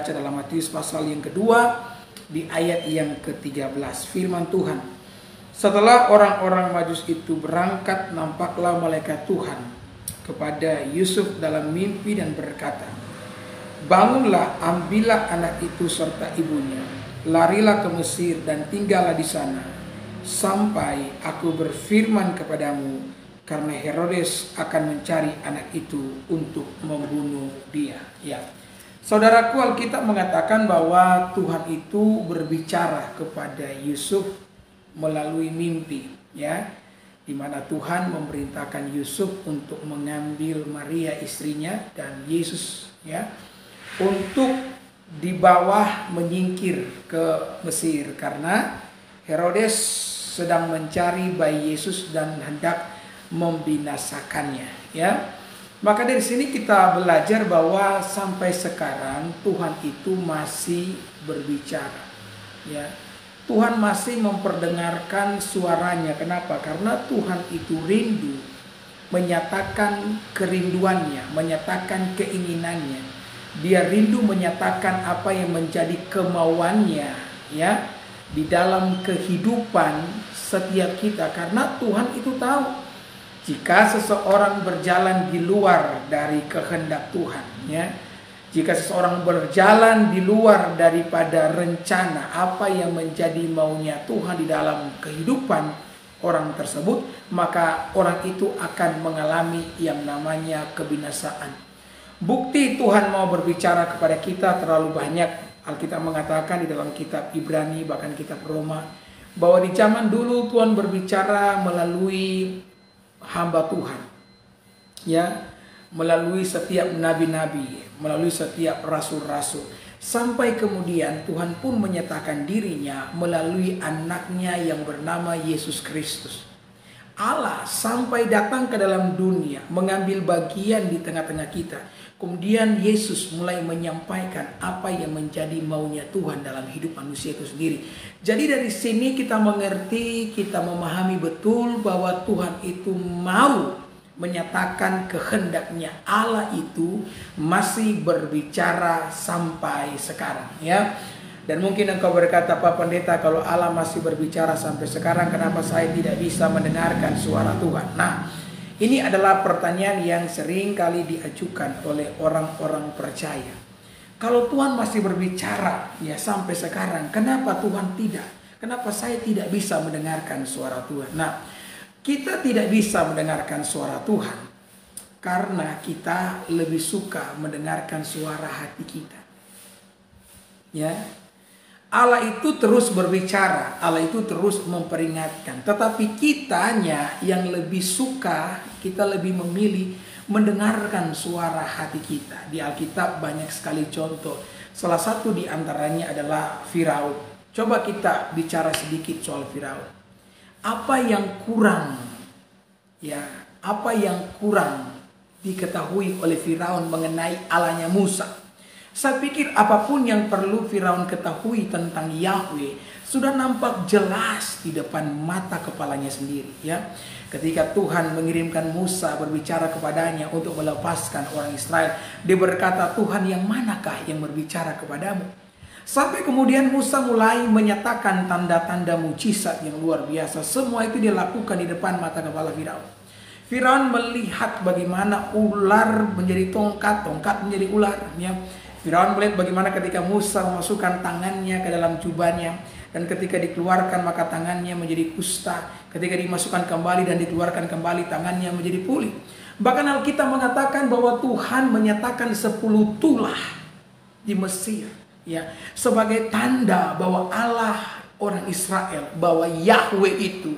baca dalam Matius pasal yang kedua di ayat yang ke-13. Firman Tuhan. Setelah orang-orang Majus itu berangkat, nampaklah malaikat Tuhan kepada Yusuf dalam mimpi dan berkata, "Bangunlah, ambillah anak itu serta ibunya, larilah ke Mesir dan tinggallah di sana, sampai aku berfirman kepadamu, karena Herodes akan mencari anak itu untuk membunuh dia." Ya, saudaraku, Alkitab mengatakan bahwa Tuhan itu berbicara kepada Yusuf melalui mimpi, ya, di mana Tuhan memerintahkan Yusuf untuk mengambil Maria istrinya dan Yesus, ya, untuk dibawa menyingkir ke Mesir karena Herodes sedang mencari bayi Yesus dan hendak membinasakannya, ya. Maka dari sini kita belajar bahwa sampai sekarang Tuhan itu masih berbicara, ya. Tuhan masih memperdengarkan suaranya. Kenapa? Karena Tuhan itu rindu menyatakan kerinduannya, menyatakan keinginannya. Dia rindu menyatakan apa yang menjadi kemauannya, ya, di dalam kehidupan setiap kita. Karena Tuhan itu tahu jika seseorang berjalan di luar dari kehendak Tuhan, ya, jika seseorang berjalan di luar daripada rencana apa yang menjadi maunya Tuhan di dalam kehidupan orang tersebut, maka orang itu akan mengalami yang namanya kebinasaan. Bukti Tuhan mau berbicara kepada kita terlalu banyak. Alkitab mengatakan di dalam kitab Ibrani, bahkan kitab Roma, bahwa di zaman dulu Tuhan berbicara melalui hamba Tuhan, ya, melalui setiap nabi-nabi, melalui setiap rasul-rasul, sampai kemudian Tuhan pun menyatakan dirinya melalui anaknya yang bernama Yesus Kristus. Allah sampai datang ke dalam dunia, mengambil bagian di tengah-tengah kita. Kemudian Yesus mulai menyampaikan apa yang menjadi maunya Tuhan dalam hidup manusia itu sendiri. Jadi dari sini kita mengerti, kita memahami betul bahwa Tuhan itu mau menyatakan kehendaknya. Allah itu masih berbicara sampai sekarang, ya. Dan mungkin engkau berkata, "Pak Pendeta, kalau Allah masih berbicara sampai sekarang, kenapa saya tidak bisa mendengarkan suara Tuhan?" Nah, ini adalah pertanyaan yang sering kali diajukan oleh orang-orang percaya. Kalau Tuhan masih berbicara, ya, sampai sekarang, kenapa Tuhan tidak? Kenapa saya tidak bisa mendengarkan suara Tuhan? Nah, kita tidak bisa mendengarkan suara Tuhan karena kita lebih suka mendengarkan suara hati kita, ya. Allah itu terus berbicara, Allah itu terus memperingatkan, tetapi kitanya yang lebih suka, kita lebih memilih mendengarkan suara hati kita. Di Alkitab banyak sekali contoh. Salah satu di antaranya adalah Firaun. Coba kita bicara sedikit soal Firaun. Apa yang kurang, ya, apa yang kurang diketahui oleh Firaun mengenai Allahnya Musa? Saya pikir apapun yang perlu Firaun ketahui tentang Yahweh sudah nampak jelas di depan mata kepalanya sendiri, ya. Ketika Tuhan mengirimkan Musa berbicara kepadanya untuk melepaskan orang Israel, dia berkata, "Tuhan, yang manakah yang berbicara kepadamu?" Sampai kemudian Musa mulai menyatakan tanda-tanda mujizat yang luar biasa. Semua itu dia lakukan di depan mata kepala Firaun. Firaun melihat bagaimana ular menjadi tongkat, tongkat menjadi ular, ya. Firaun melihat bagaimana ketika Musa memasukkan tangannya ke dalam jubahnya, dan ketika dikeluarkan maka tangannya menjadi kusta. Ketika dimasukkan kembali dan dikeluarkan kembali, tangannya menjadi pulih. Bahkan Alkitab mengatakan bahwa Tuhan menyatakan 10 tulah di Mesir, ya, sebagai tanda bahwa Allah orang Israel, bahwa Yahweh itu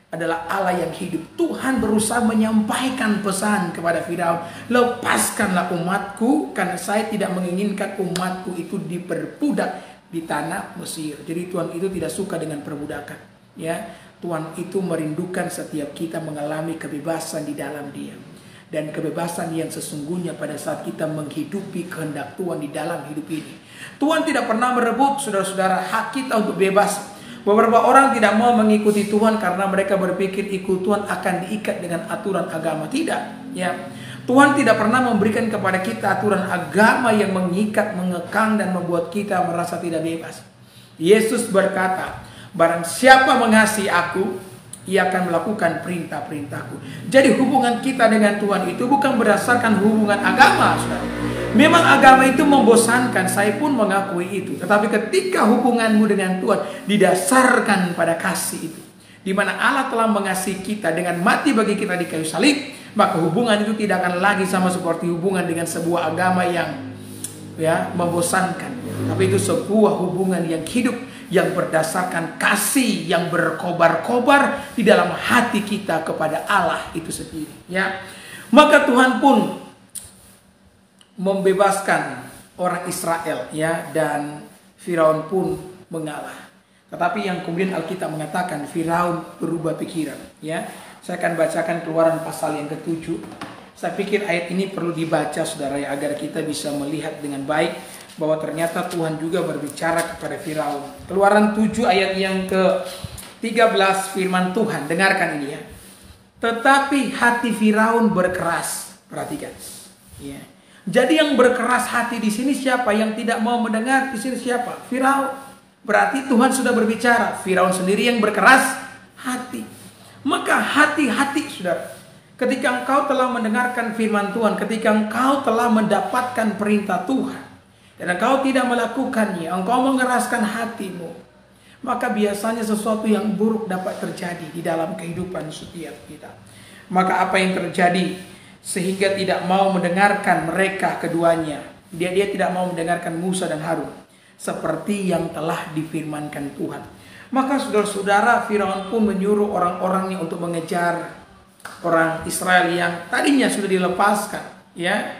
adalah Allah yang hidup. Tuhan berusaha menyampaikan pesan kepada Firaun, "Lepaskanlah umatku, karena saya tidak menginginkan umatku itu diperbudak di tanah Mesir." Jadi Tuhan itu tidak suka dengan perbudakan, ya. Tuhan itu merindukan setiap kita mengalami kebebasan di dalam Dia, dan kebebasan yang sesungguhnya pada saat kita menghidupi kehendak Tuhan di dalam hidup ini. Tuhan tidak pernah merebut, saudara-saudara, hak kita untuk bebas. Beberapa orang tidak mau mengikuti Tuhan karena mereka berpikir ikut Tuhan akan diikat dengan aturan agama. Tidak, ya. Tuhan tidak pernah memberikan kepada kita aturan agama yang mengikat, mengekang, dan membuat kita merasa tidak bebas. Yesus berkata, barang siapa mengasihi aku, ia akan melakukan perintah-perintahku. Jadi hubungan kita dengan Tuhan itu bukan berdasarkan hubungan agama, saudara. Memang agama itu membosankan, saya pun mengakui itu. Tetapi ketika hubunganmu dengan Tuhan didasarkan pada kasih itu, di mana Allah telah mengasihi kita dengan mati bagi kita di kayu salib, maka hubungan itu tidak akan lagi sama seperti hubungan dengan sebuah agama yang membosankan. Tapi itu sebuah hubungan yang hidup, yang berdasarkan kasih yang berkobar-kobar di dalam hati kita kepada Allah itu sendiri. Ya, maka Tuhan pun membebaskan orang Israel, ya, dan Firaun pun mengalah. Tetapi yang kemudian Alkitab mengatakan Firaun berubah pikiran, ya. Saya akan bacakan Keluaran pasal yang ke-7. Saya pikir ayat ini perlu dibaca, saudara, ya, agar kita bisa melihat dengan baik bahwa ternyata Tuhan juga berbicara kepada Firaun. Keluaran 7 ayat yang ke-13, firman Tuhan, dengarkan ini, ya. Tetapi hati Firaun berkeras. Perhatikan, ya. Jadi yang berkeras hati di sini siapa? Yang tidak mau mendengar di sini siapa? Firaun. Berarti Tuhan sudah berbicara. Firaun sendiri yang berkeras hati. Maka hati-hati, saudara. Ketika engkau telah mendengarkan firman Tuhan, ketika engkau telah mendapatkan perintah Tuhan, dan engkau tidak melakukannya, engkau mengeraskan hatimu, maka biasanya sesuatu yang buruk dapat terjadi di dalam kehidupan setiap kita. Maka apa yang terjadi? Sehingga tidak mau mendengarkan mereka keduanya. Dia tidak mau mendengarkan Musa dan Harun, seperti yang telah difirmankan Tuhan. Maka saudara-saudara, Firaun pun menyuruh orang-orangnya untuk mengejar orang Israel yang tadinya sudah dilepaskan, ya.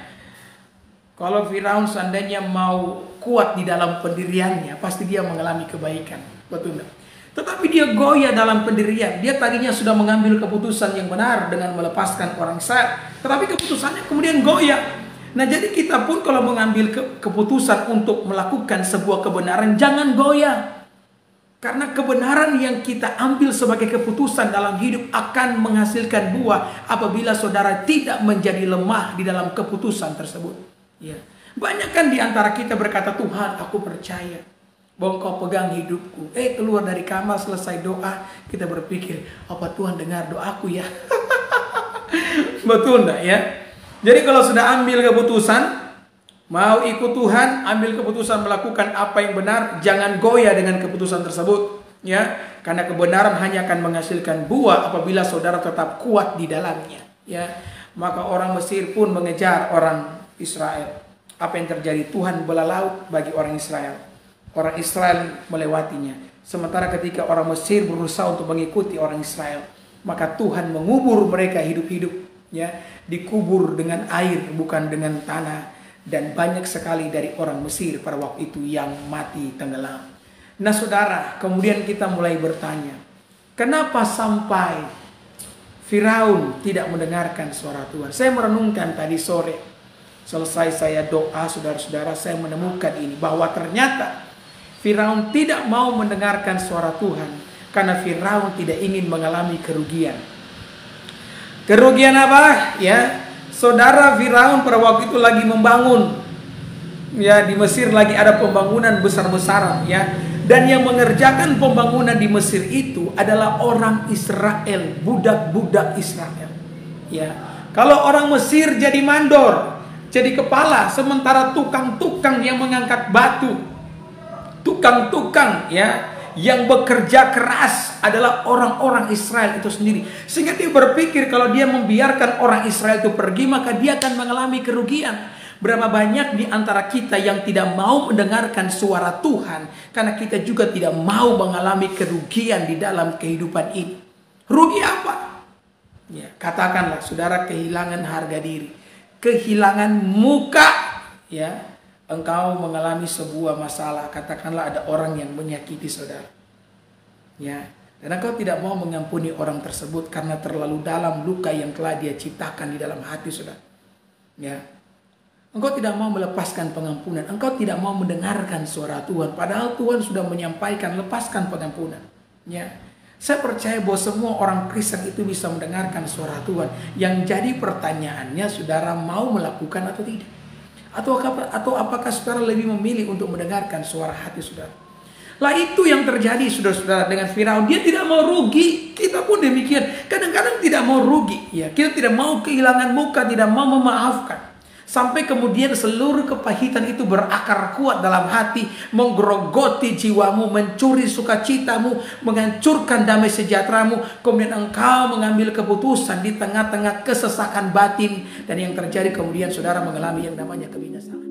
Kalau Firaun seandainya mau kuat di dalam pendiriannya, pasti dia mengalami kebaikan, betul enggak? Tetapi dia goyah dalam pendirian. Dia tadinya sudah mengambil keputusan yang benar dengan melepaskan orang Israel, tetapi keputusannya kemudian goyah. Nah, jadi kita pun kalau mengambil keputusan untuk melakukan sebuah kebenaran, jangan goyah. Karena kebenaran yang kita ambil sebagai keputusan dalam hidup akan menghasilkan buah apabila saudara tidak menjadi lemah di dalam keputusan tersebut. Ya. Banyak kan di antara kita berkata, Tuhan, aku percaya bahwa Engkau pegang hidupku. Keluar dari kamar selesai doa, kita berpikir, apa Tuhan dengar doaku ya? Betul enggak, ya? Jadi kalau sudah ambil keputusan, mau ikut Tuhan, ambil keputusan melakukan apa yang benar, jangan goyah dengan keputusan tersebut, ya. Karena kebenaran hanya akan menghasilkan buah apabila saudara tetap kuat di dalamnya, ya. Maka orang Mesir pun mengejar orang Israel. Apa yang terjadi? Tuhan belah laut bagi orang Israel. Orang Israel melewatinya. Sementara ketika orang Mesir berusaha untuk mengikuti orang Israel, maka Tuhan mengubur mereka hidup-hidup, ya, dikubur dengan air bukan dengan tanah. Dan banyak sekali dari orang Mesir pada waktu itu yang mati tenggelam. Nah, saudara, kemudian kita mulai bertanya, kenapa sampai Firaun tidak mendengarkan suara Tuhan? Saya merenungkan tadi sore, selesai saya doa, saudara-saudara, saya menemukan ini, bahwa ternyata Firaun tidak mau mendengarkan suara Tuhan karena Firaun tidak ingin mengalami kerugian. Kerugian apa? Ya, saudara, Firaun pada waktu itu lagi membangun. Ya, di Mesir lagi ada pembangunan besar-besaran, ya. Dan yang mengerjakan pembangunan di Mesir itu adalah orang Israel, budak-budak Israel. Ya. Kalau orang Mesir jadi mandor, jadi kepala, sementara tukang-tukang yang mengangkat batu, tukang-tukang, ya, yang bekerja keras adalah orang-orang Israel itu sendiri. Sehingga dia berpikir kalau dia membiarkan orang Israel itu pergi, maka dia akan mengalami kerugian. Berapa banyak di antara kita yang tidak mau mendengarkan suara Tuhan karena kita juga tidak mau mengalami kerugian di dalam kehidupan ini. Rugi apa? Ya, katakanlah saudara, kehilangan harga diri, kehilangan muka, ya. Engkau mengalami sebuah masalah, katakanlah ada orang yang menyakiti saudara, ya, dan engkau tidak mau mengampuni orang tersebut karena terlalu dalam luka yang telah dia ciptakan di dalam hati saudara, ya. Engkau tidak mau melepaskan pengampunan, engkau tidak mau mendengarkan suara Tuhan, padahal Tuhan sudah menyampaikan lepaskan pengampunan. Ya, saya percaya bahwa semua orang Kristen itu bisa mendengarkan suara Tuhan. Yang jadi pertanyaannya, saudara mau melakukan atau tidak? Atau apakah saudara lebih memilih untuk mendengarkan suara hati saudara? Lah itu yang terjadi saudara-saudara dengan Firaun. Dia tidak mau rugi. Kita pun demikian. Kadang-kadang tidak mau rugi. Ya, kita tidak mau kehilangan muka, tidak mau memaafkan. Sampai kemudian seluruh kepahitan itu berakar kuat dalam hati, menggerogoti jiwamu, mencuri sukacitamu, menghancurkan damai sejahteramu. Kemudian engkau mengambil keputusan di tengah-tengah kesesakan batin. Dan yang terjadi kemudian saudara mengalami yang namanya kebinasaan.